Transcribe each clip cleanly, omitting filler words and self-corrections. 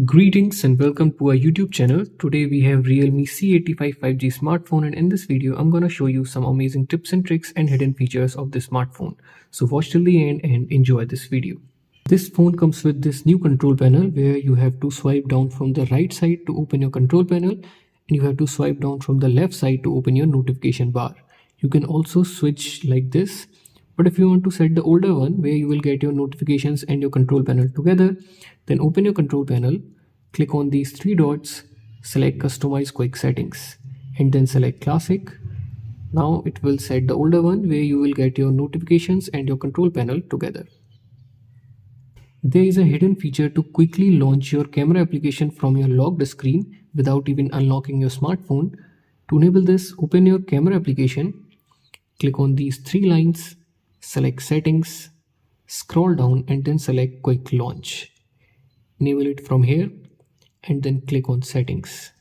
Greetings and welcome to our YouTube channel. Today we have Realme C85 5G smartphone, and in this video I'm going to show you some amazing tips and tricks and hidden features of this smartphone. So watch till the end and enjoy this video. This phone comes with this new control panel where you have to swipe down from the right side to open your control panel, and you have to swipe down from the left side to open your notification bar. You can also switch like this. But if you want to set the older one where you will get your notifications and your control panel together, then open your control panel, click on these three dots, select customize quick settings and then select classic. Now it will set the older one where you will get your notifications and your control panel together. There is a hidden feature to quickly launch your camera application from your locked screen without even unlocking your smartphone. To enable this, open your camera application, click on these three lines, select settings, scroll down and then select quick launch. Enable it from here and then click on settings.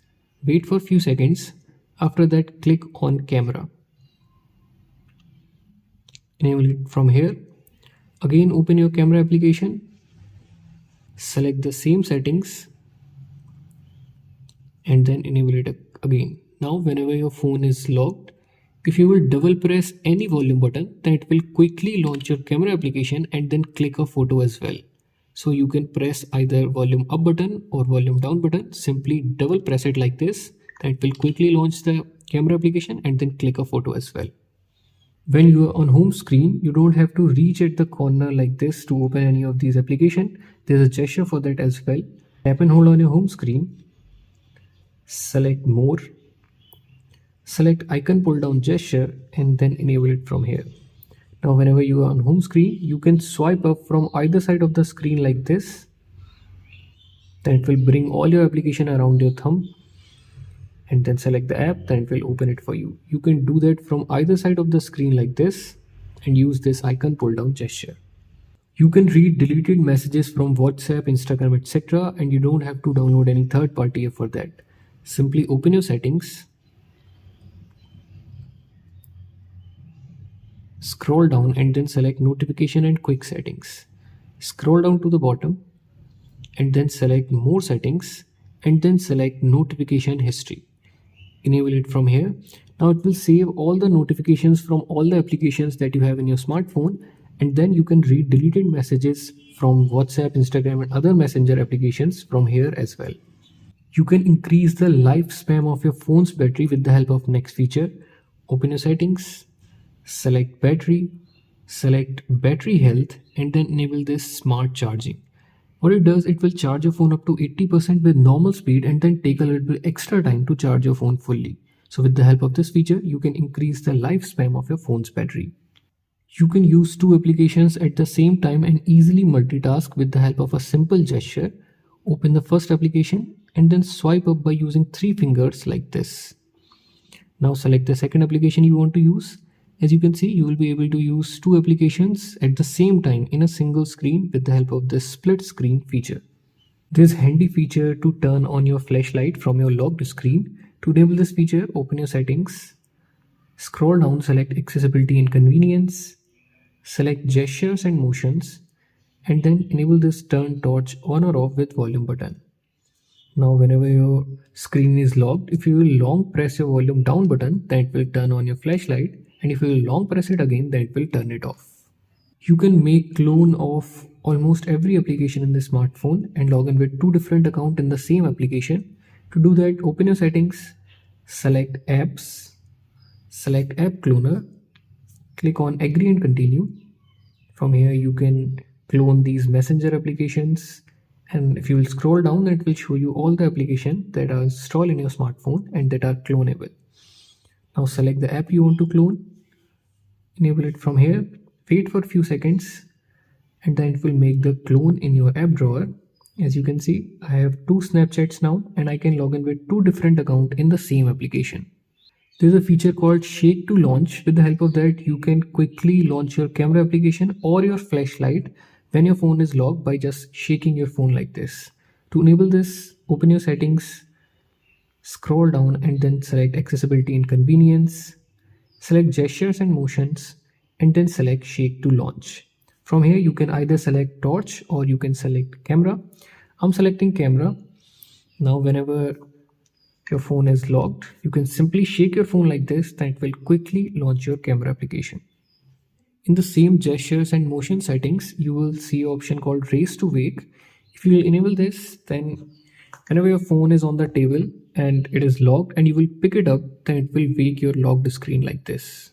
Wait for a few seconds. After that, click on camera. Enable it from here. Again, open your camera application. Select the same settings and then enable it again. Now, whenever your phone is locked, if you will double press any volume button, then it will quickly launch your camera application and then click a photo as well. So you can press either volume up button or volume down button. Simply double press it like this. Then it will quickly launch the camera application and then click a photo as well. When you are on home screen, you don't have to reach at the corner like this to open any of these applications. There's a gesture for that as well. Tap and hold on your home screen. Select more. Select icon pull down gesture and then enable it from here. Now whenever you are on home screen, you can swipe up from either side of the screen like this. Then it will bring all your application around your thumb and then select the app, then it will open it for you. You can do that from either side of the screen like this and use this icon pull down gesture. You can read deleted messages from WhatsApp, Instagram, etc. and you don't have to download any third party app for that. Simply open your settings. Scroll down and then select notification and quick settings. Scroll down to the bottom and then select more settings and then select notification history. Enable it from here. Now it will save all the notifications from all the applications that you have in your smartphone, and then you can read deleted messages from WhatsApp, Instagram and other messenger applications from here as well. You can increase the lifespan of your phone's battery with the help of next feature. Open your settings. Select battery, select battery health and then enable this smart charging. What it does, it will charge your phone up to 80% with normal speed and then take a little bit extra time to charge your phone fully. So with the help of this feature, you can increase the lifespan of your phone's battery. You can use two applications at the same time and easily multitask with the help of a simple gesture. Open the first application and then swipe up by using three fingers like this. Now select the second application you want to use. As you can see, you will be able to use two applications at the same time in a single screen with the help of this split screen feature. This handy feature to turn on your flashlight from your locked screen. To enable this feature, open your settings, scroll down, select accessibility and convenience, select gestures and motions, and then enable this turn torch on or off with volume button. Now whenever your screen is locked, if you will long press your volume down button, then it will turn on your flashlight. And if you will long press it again, then it will turn it off. You can make clone of almost every application in the smartphone and log in with two different accounts in the same application. To do that, open your settings, select apps, select app cloner, click on agree and continue. From here you can clone these messenger applications, and if you will scroll down, it will show you all the applications that are installed in your smartphone and that are clonable. Now select the app you want to clone. Enable it from here, wait for a few seconds and then it will make the clone in your app drawer. As you can see, I have two Snapchats now and I can log in with two different accounts in the same application. There's a feature called shake to launch. With the help of that, you can quickly launch your camera application or your flashlight when your phone is locked by just shaking your phone like this. To enable this, open your settings, scroll down and then select accessibility and convenience. Select gestures and motions and then select shake to launch. From here you can either select torch or you can select camera. I'm selecting camera. Now whenever your phone is locked, you can simply shake your phone like this, then it will quickly launch your camera application. In the same gestures and motion settings, you will see an option called raise to wake. If you will enable this, then whenever your phone is on the table and it is locked and you will pick it up, then it will wake your locked screen like this.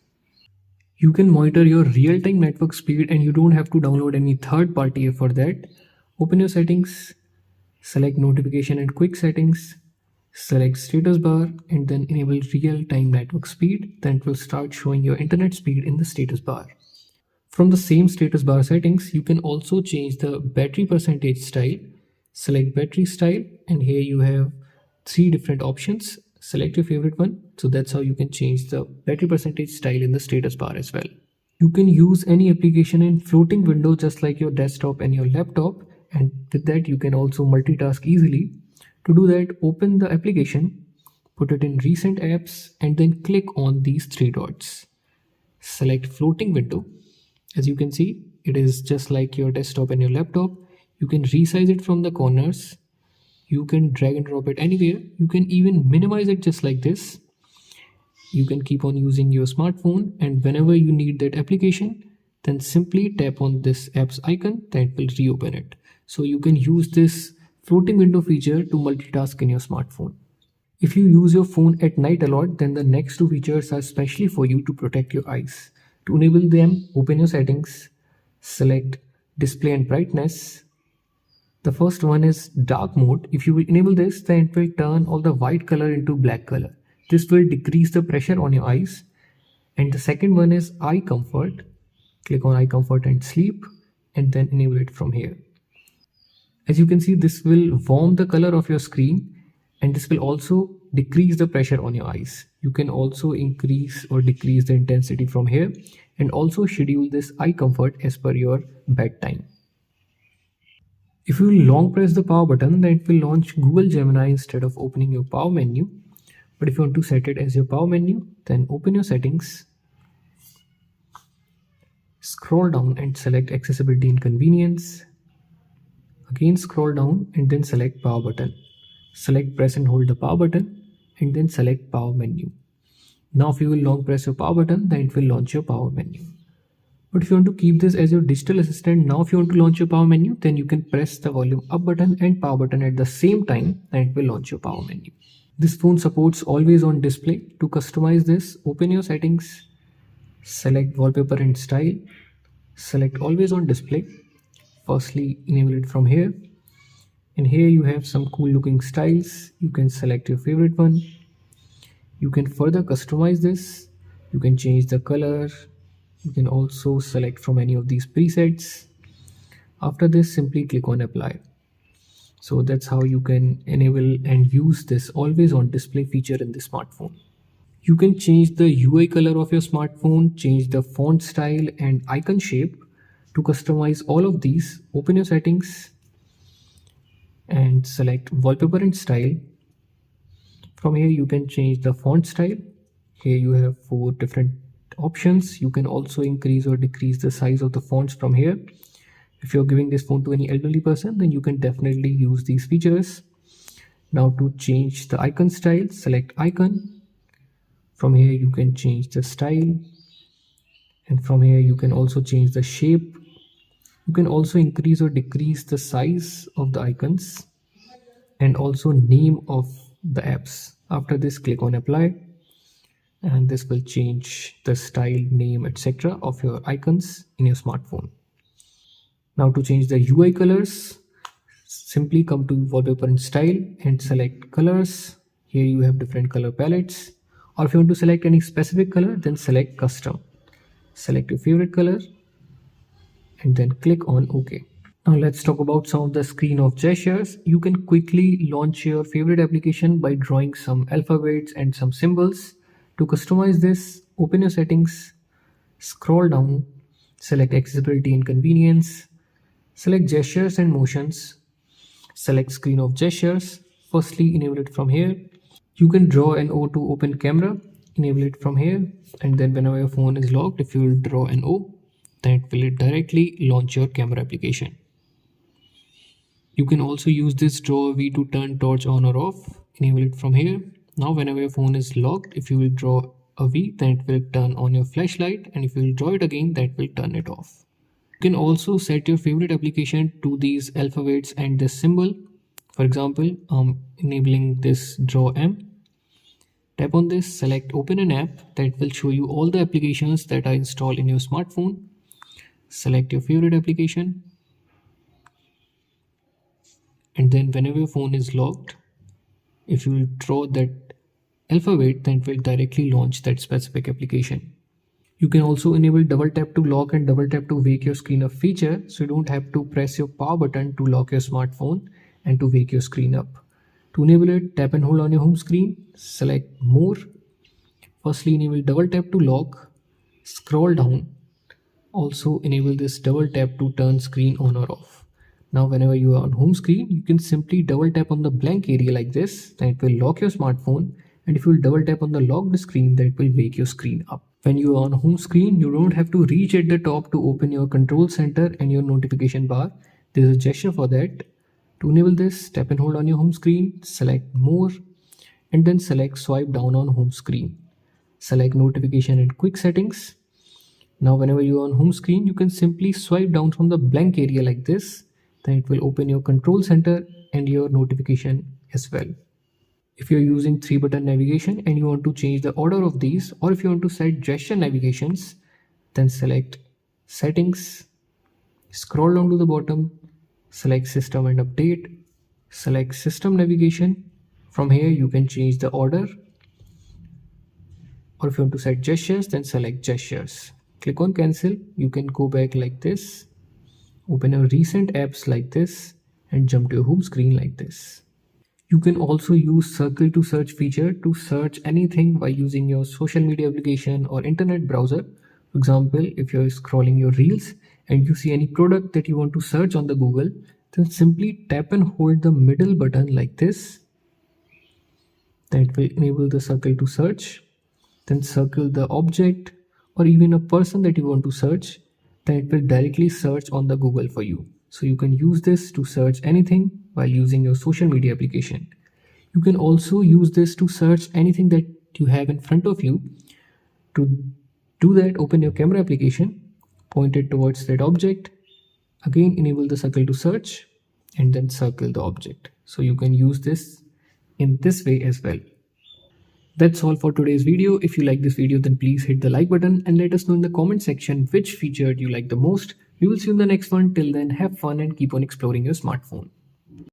You can monitor your real-time network speed and you don't have to download any third-party app for that. Open your settings, select notification and quick settings, select status bar and then enable real-time network speed. Then it will start showing your internet speed in the status bar. From the same status bar settings, you can also change the battery percentage style. Select battery style and here you have three different options. Select your favorite one. So that's how you can change the battery percentage style in the status bar as well. You can use any application in floating window just like your desktop and your laptop, and with that you can also multitask easily. To do that, open the application, put it in recent apps and then click on these three dots. Select floating window. As you can see, it is just like your desktop and your laptop. You can resize it from the corners. You can drag and drop it anywhere. You can even minimize it just like this. You can keep on using your smartphone, and whenever you need that application, then simply tap on this app's icon, then it will reopen it. So you can use this floating window feature to multitask in your smartphone. If you use your phone at night a lot, then the next two features are specially for you to protect your eyes. To enable them, open your settings, select display and brightness. The first one is dark mode. If you will enable this, then it will turn all the white color into black color. This will decrease the pressure on your eyes. And the second one is eye comfort. Click on eye comfort and sleep and then enable it from here. As you can see, this will warm the color of your screen and this will also decrease the pressure on your eyes. You can also increase or decrease the intensity from here and also schedule this eye comfort as per your bedtime. If you long press the power button, then it will launch Google Gemini instead of opening your power menu. But if you want to set it as your power menu, then open your settings, scroll down and select accessibility and convenience. Again scroll down and then select power button. Select press and hold the power button and then select power menu. Now if you will long press your power button, then it will launch your power menu. But if you want to keep this as your digital assistant, now if you want to launch your power menu, then you can press the volume up button and power button at the same time and it will launch your power menu. This phone supports always on display. To customize this, open your settings, select wallpaper and style, select always on display. Firstly, enable it from here. And here you have some cool looking styles. You can select your favorite one. You can further customize this. You can change the color. You can also select from any of these presets. After this, simply click on apply. So that's how you can enable and use this always on display feature in the smartphone. You can change the UI color of your smartphone, change the font style and icon shape. To customize all of these, open your settings and select wallpaper and style. From here you can change the font style. Here you have 4 different options. You can also increase or decrease the size of the fonts from here. If you're giving this phone to any elderly person, then you can definitely use these features. Now to change the icon style, select icon. From here you can change the style, and from here you can also change the shape. You can also increase or decrease the size of the icons and also name of the apps. After this, click on apply and this will change the style, name, etc. of your icons in your smartphone. Now to change the UI colors, simply come to wallpaper and style and select colors. Here you have different color palettes, or if you want to select any specific color, then select custom. Select your favorite color and then click on OK. Now let's talk about some of the screen of gestures. You can quickly launch your favorite application by drawing some alphabets and some symbols. To customize this, open your settings, scroll down, select accessibility and convenience, select gestures and motions, select screen of gestures. Firstly, enable it from here. You can draw an O to open camera, enable it from here, and then whenever your phone is locked, if you will draw an O, then it will directly launch your camera application. You can also use this draw V to turn torch on or off. Enable it from here. Now whenever your phone is locked, if you will draw a V, then it will turn on your flashlight, and if you will draw it again, that will turn it off. You can also set your favorite application to these alphabets and this symbol. For example, enabling this draw M. Tap on this, select open an app. That will show you all the applications that are installed in your smartphone. Select your favorite application, and then whenever your phone is locked, if you will draw that alphabet, then it will directly launch that specific application. You can also enable double tap to lock and double tap to wake your screen up feature, so you don't have to press your power button to lock your smartphone and to wake your screen up. To enable it, tap and hold on your home screen, select more. Firstly, enable double tap to lock, scroll down. Also enable this double tap to turn screen on or off. Now whenever you are on home screen, you can simply double tap on the blank area like this, then it will lock your smartphone, and if you will double tap on the locked screen, then it will wake your screen up. When you are on home screen, you don't have to reach at the top to open your control center and your notification bar. There is a gesture for that. To enable this, tap and hold on your home screen, select more, and then select swipe down on home screen. Select notification and quick settings. Now whenever you are on home screen, you can simply swipe down from the blank area like this. Then it will open your control center and your notification as well. If you're using 3-button navigation and you want to change the order of these, or if you want to set gesture navigations, then select settings, scroll down to the bottom, select system and update, select system navigation. From here you can change the order, or if you want to set gestures, then select gestures. Click on cancel. You can go back like this, open your recent apps like this, and jump to your home screen like this. You can also use circle to search feature to search anything by using your social media application or internet browser. For example, if you're scrolling your reels and you see any product that you want to search on the Google, then simply tap and hold the middle button like this. Then it will enable the circle to search. Then circle the object or even a person that you want to search, then it will directly search on the Google for you. So you can use this to search anything while using your social media application. You can also use this to search anything that you have in front of you. To do that, open your camera application, point it towards that object, again enable the circle to search, and then circle the object. So you can use this in this way as well. That's all for today's video. If you like this video, then please hit the like button and let us know in the comment section which feature you like the most. We will see you in the next one. Till then, have fun and keep on exploring your smartphone.